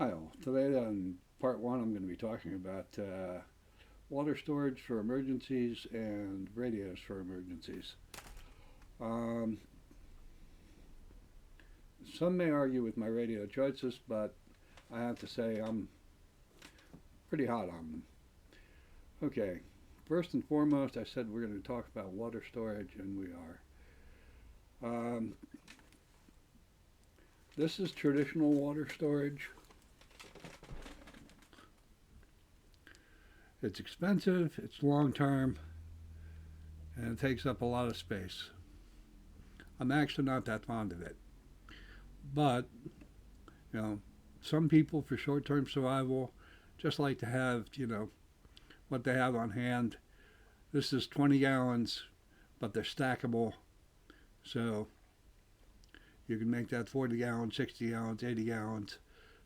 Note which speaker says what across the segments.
Speaker 1: Hi all. Today on part one I'm going to be talking about water storage for emergencies and radios for emergencies. Um, some may argue with my radio choices, but I have to say I'm pretty hot on them. Okay, first and foremost I said we're going to talk about water storage, and we are. Um, this is traditional water storage. It's expensive, it's long term, and it takes up a lot of space. I'm actually not that fond of it. But, you know, some people for short term survival just like to have, what they have on hand. This is 20 gallons, but they're stackable. So you can make that 40 gallons, 60 gallons, 80 gallons.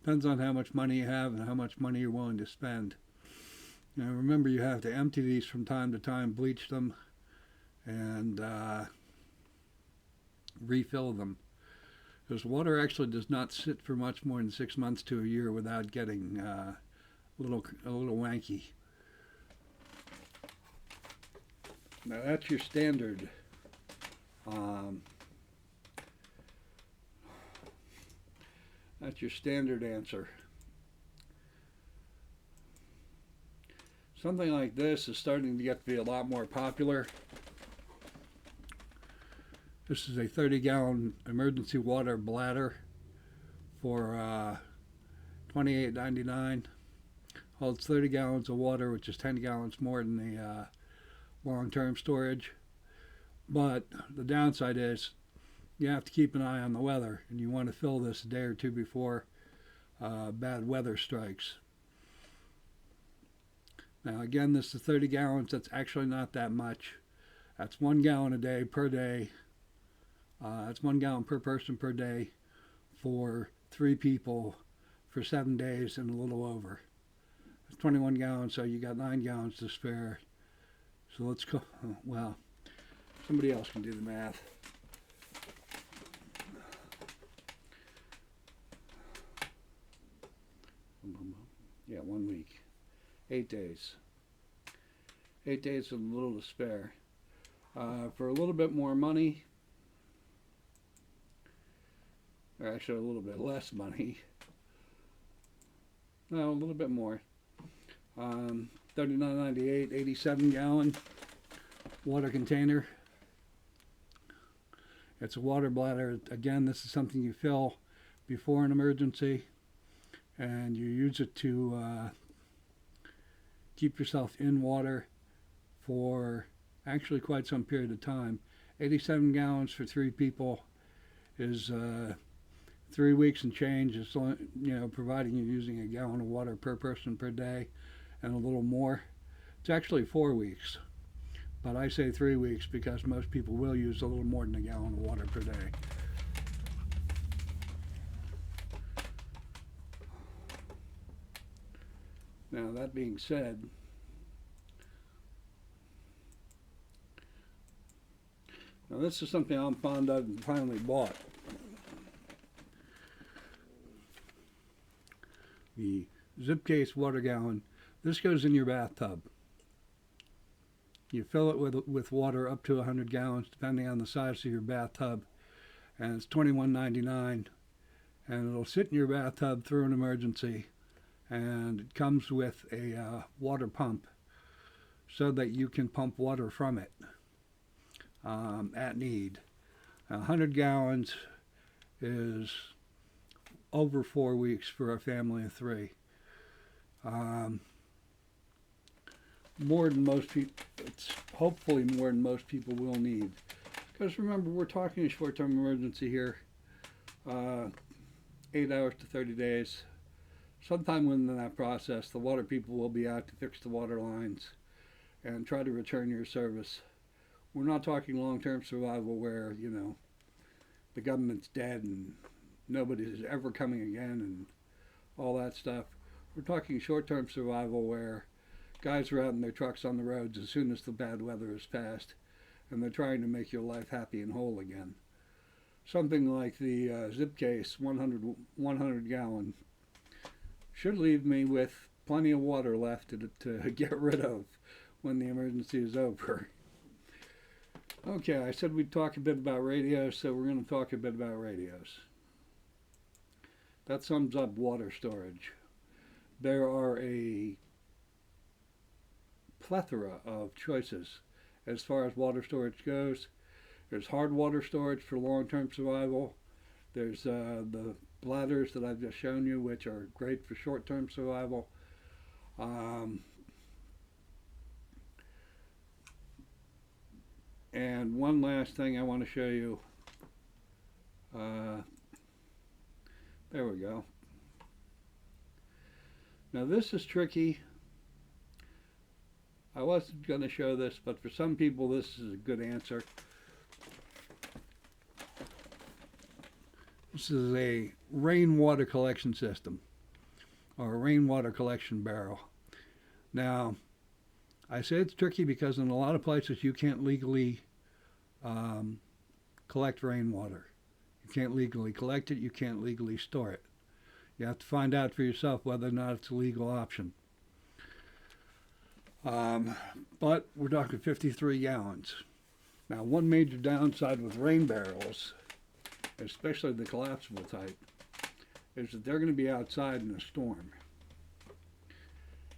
Speaker 1: Depends on how much money you have and how much money you're willing to spend. Remember, you have to empty these from time to time, bleach them, and refill them. Because water actually does not sit for much more than 6 months to a year without getting a little wanky. Now that's your standard. Um, that's your standard answer. Something like this is starting to get to be a lot more popular. This is a 30-gallon emergency water bladder for $28.99. Holds 30 gallons of water, which is 10 gallons more than the long-term storage. But the downside is you have to keep an eye on the weather, and you want to fill this a day or two before bad weather strikes. Now again, this is 30 gallons. That's actually not that much. That's 1 gallon a day per day. That's 1 gallon per person per day for 3 people for 7 days and a little over. It's 21 gallons, so you got 9 gallons to spare. So let's go. Well, somebody else can do the math. Yeah, 1 week. 8 days. 8 days with a little to spare. For a little bit more money, or actually a little bit less money, no, a little bit more. $39.98, 87-gallon water container. It's a water bladder. Again, this is something you fill before an emergency, and you use it to keep yourself in water for actually quite some period of time. 87 gallons for 3 people is 3 weeks and change. Is providing you're using a gallon of water per person per day and a little more. It's actually 4 weeks, but I say 3 weeks because most people will use a little more than a gallon of water per day. Now, that being said, now this is something I'm fond of and finally bought. The zip case water gallon. This goes in your bathtub. You fill it with water up to 100 gallons, depending on the size of your bathtub, and it's $21.99, and it'll sit in your bathtub through an emergency. And it comes with a water pump so that you can pump water from it at need. 100 gallons is over 4 weeks for a family of 3. More than most people, it's hopefully more than most people will need. Because remember, we're talking a short-term emergency here. 8 hours to 30 days. Sometime within that process, the water people will be out to fix the water lines and try to return your service. We're not talking long-term survival where, the government's dead and nobody's ever coming again and all that stuff. We're talking short-term survival where guys are out in their trucks on the roads as soon as the bad weather has passed, and they're trying to make your life happy and whole again. Something like the zip case 100 gallon should leave me with plenty of water left to get rid of when the emergency is over. Okay, I said we'd talk a bit about radios, so we're going to talk a bit about radios. That sums up water storage. There are a plethora of choices as far as water storage goes. There's hard water storage for long-term survival. There's the bladders that I've just shown you, which are great for short-term survival. And one last thing I want to show you. There we go. Now this is tricky. I wasn't going to show this, but for some people this is a good answer. This is a rainwater collection system, or a rainwater collection barrel. Now, I say it's tricky because in a lot of places you can't legally collect rainwater. You can't legally collect it, you can't legally store it. You have to find out for yourself whether or not it's a legal option. But we're talking 53 gallons. Now, one major downside with rain barrels, especially the collapsible type, is that they're going to be outside in a storm.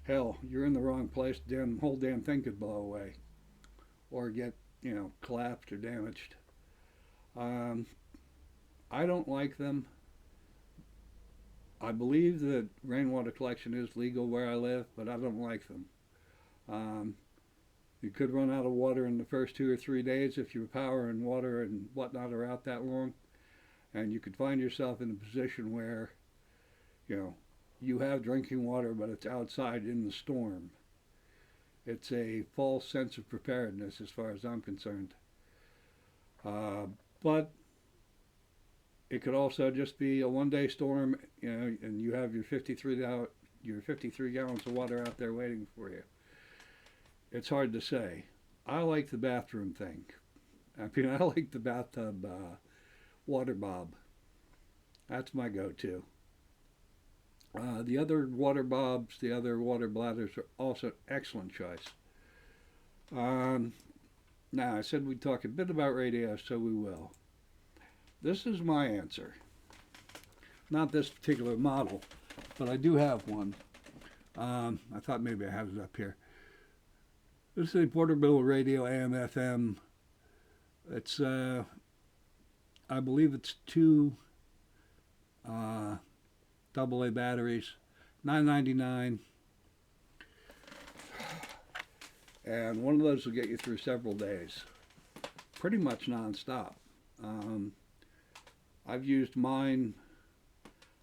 Speaker 1: Hell, you're in the wrong place, the whole damn thing could blow away or get, collapsed or damaged. I don't like them. I believe that rainwater collection is legal where I live, but I don't like them. You could run out of water in the first 2 or 3 days if your power and water and whatnot are out that long. And you could find yourself in a position where, you have drinking water, but it's outside in the storm. It's a false sense of preparedness as far as I'm concerned. But it could also just be a one-day storm, and you have your 53 gallons of water out there waiting for you. It's hard to say. I like the bathroom thing. I like the bathtub water bob. That's my go-to. The other water bobs, the other water bladders are also excellent choice. Now, I said we'd talk a bit about radios, so we will. This is my answer. Not this particular model, but I do have one. I thought maybe I had it up here. This is a portable radio, AM, FM. It's, I believe it's 2 AA batteries, $9.99. And one of those will get you through several days, pretty much nonstop. I've used mine,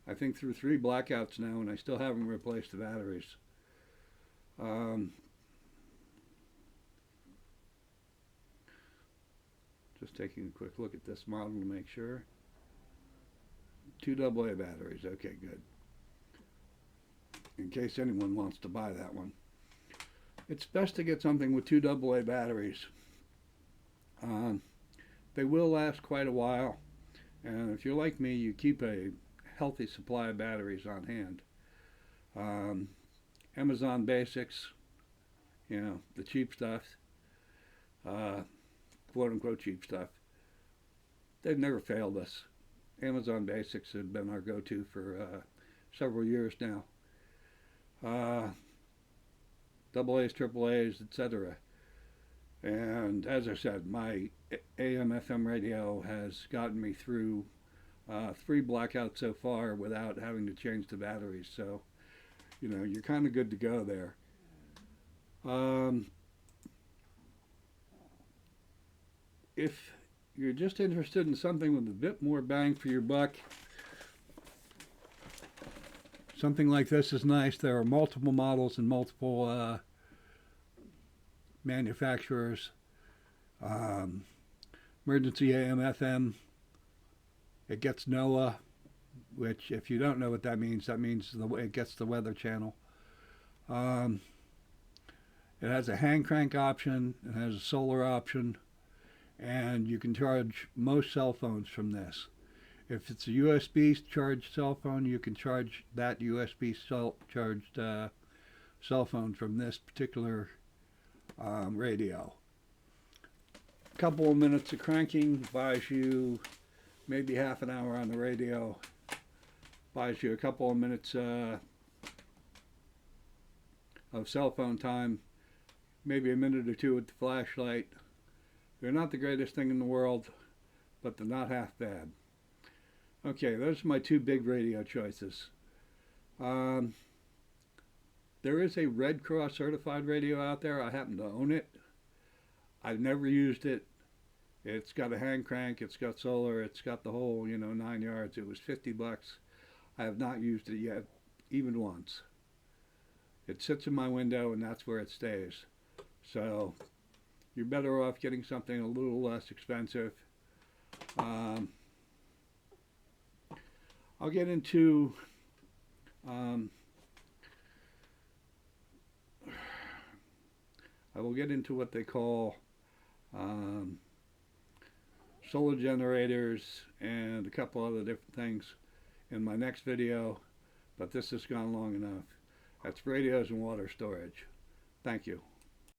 Speaker 1: I think, through 3 blackouts now, and I still haven't replaced the batteries. Just taking a quick look at this model to make sure. 2 AA batteries, okay, good. In case anyone wants to buy that one. It's best to get something with 2 AA batteries. They will last quite a while, and if you're like me, you keep a healthy supply of batteries on hand. Amazon Basics, the cheap stuff, quote-unquote cheap stuff, they've never failed us. Amazon Basics have been our go-to for several years now. AA's, AAA's, etc. And as I said, my AM FM radio has gotten me through 3 blackouts so far without having to change the batteries. So, you're kind of good to go there. If you're just interested in something with a bit more bang for your buck, something like this is nice. There are multiple models and multiple manufacturers. Emergency AM FM. It gets NOAA, which, if you don't know what that means it gets the Weather Channel. It has a hand crank option. It has a solar option. And you can charge most cell phones from this. If it's a USB charged cell phone, you can charge that USB charged cell phone from this particular radio. A couple of minutes of cranking buys you maybe half an hour on the radio, buys you a couple of minutes of cell phone time, maybe a minute or two with the flashlight. They're not the greatest thing in the world, but they're not half bad. Okay, those are my two big radio choices. There is a Red Cross certified radio out there. I happen to own it. I've never used it. It's got a hand crank, it's got solar, it's got the whole, 9 yards. It was $50. I have not used it yet, even once. It sits in my window and that's where it stays. So you're better off getting something a little less expensive. I'll get into I will get into what they call solar generators and a couple other different things in my next video, but this has gone long enough. That's radios and water storage. Thank you.